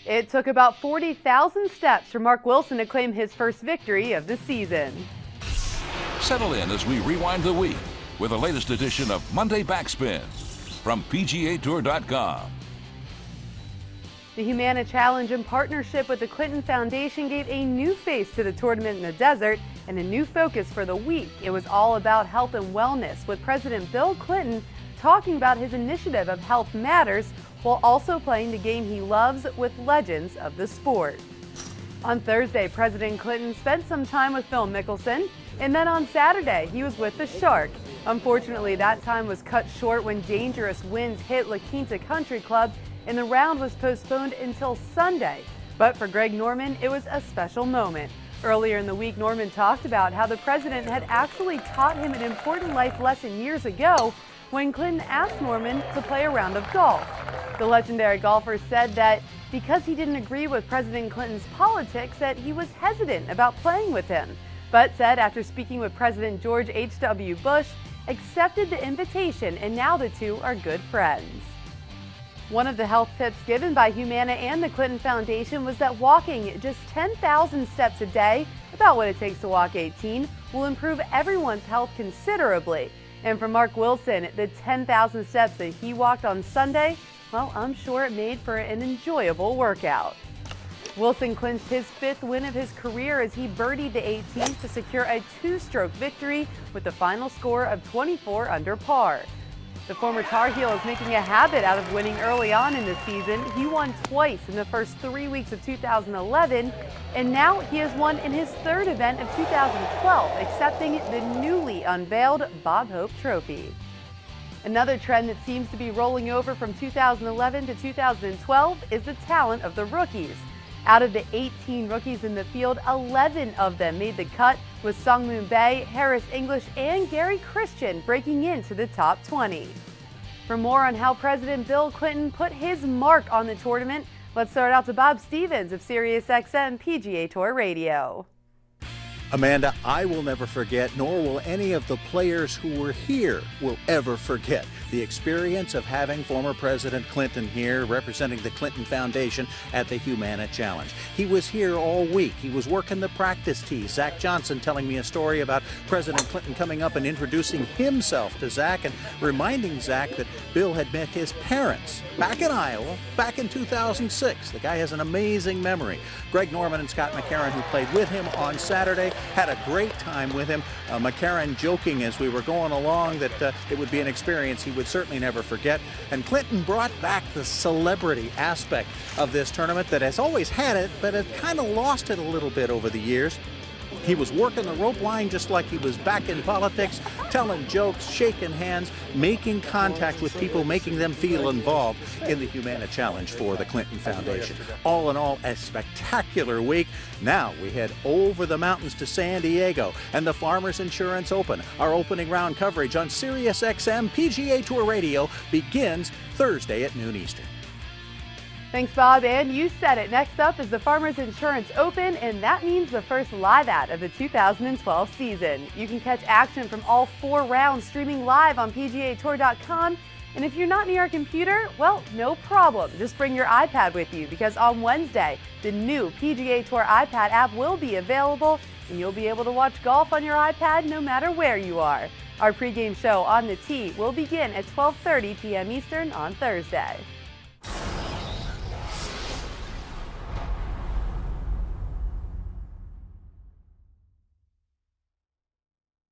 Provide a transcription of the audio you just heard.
It took about 40,000 steps for Mark Wilson to claim his first victory of the season. Settle in as we rewind the week with the latest edition of Monday Backspin from PGA TOUR.com. The Humana Challenge, in partnership with the Clinton Foundation, gave a new face to the tournament in the desert and a new focus for the week. It was all about health and wellness, with President Bill Clinton talking about his initiative of Health Matters while also playing the game he loves with legends of the sport. On Thursday, President Clinton spent some time with Phil Mickelson, and then on Saturday, he was with the Shark. Unfortunately, that time was cut short when dangerous winds hit La Quinta Country Club, and the round was postponed until Sunday. But for Greg Norman, it was a special moment. Earlier in the week, Norman talked about how the president had actually taught him an important life lesson years ago when Clinton asked Norman to play a round of golf. The legendary golfer said that because he didn't agree with President Clinton's politics, that he was hesitant about playing with him, but said after speaking with President George H.W. Bush, accepted the invitation, and now the two are good friends. One of the health tips given by Humana and the Clinton Foundation was that walking just 10,000 steps a day, about what it takes to walk 18, will improve everyone's health considerably. And for Mark Wilson, the 10,000 steps that he walked on Sunday, well, I'm sure it made for an enjoyable workout. Wilson clinched his 5th win of his career as he birdied the 18th to secure a 2-stroke victory with a final score of 24 under par. The former Tar Heel is making a habit out of winning early on in the season. He won twice in the first 3 weeks of 2011, and now he has won in his 3rd event of 2012, accepting the newly unveiled Bob Hope Trophy. Another trend that seems to be rolling over from 2011 to 2012 is the talent of the rookies. Out of the 18 rookies in the field, 11 of them made the cut, with Sungmoon Bae, Harris English, and Gary Christian breaking into the top 20. For more on how President Bill Clinton put his mark on the tournament, let's start out to Bob Stevens of SiriusXM PGA Tour Radio. Amanda, I will never forget, nor will any of the players who were here will ever forget the experience of having former President Clinton here representing the Clinton Foundation at the Humana Challenge. He was here all week. He was working the practice tee. Zach Johnson telling me a story about President Clinton coming up and introducing himself to Zach and reminding Zach that Bill had met his parents back in Iowa back in 2006. The guy has an amazing memory. Greg Norman and Scott McCarron, who played with him on Saturday, had a great time with him. McCarron joking as we were going along that it would be an experience he would certainly never forget. And Clinton brought back the celebrity aspect of this tournament that has always had it, but had kind of lost it a little bit over the years. He was working the rope line just like he was back in politics, telling jokes, shaking hands, making contact with people, making them feel involved in the Humana Challenge for the Clinton Foundation. All in all, a spectacular week. Now we head over the mountains to San Diego and the Farmers Insurance Open. Our opening round coverage on SiriusXM PGA Tour Radio begins Thursday at noon Eastern. Thanks, Bob, and you said it. Next up is the Farmers Insurance Open, and that means the first live ad of the 2012 season. You can catch action from all 4 rounds streaming live on PGATour.com, and if you're not near a computer, well, no problem. Just bring your iPad with you, because on Wednesday, the new PGA Tour iPad app will be available, and you'll be able to watch golf on your iPad no matter where you are. Our pregame show On the Tee will begin at 12:30 p.m. Eastern on Thursday.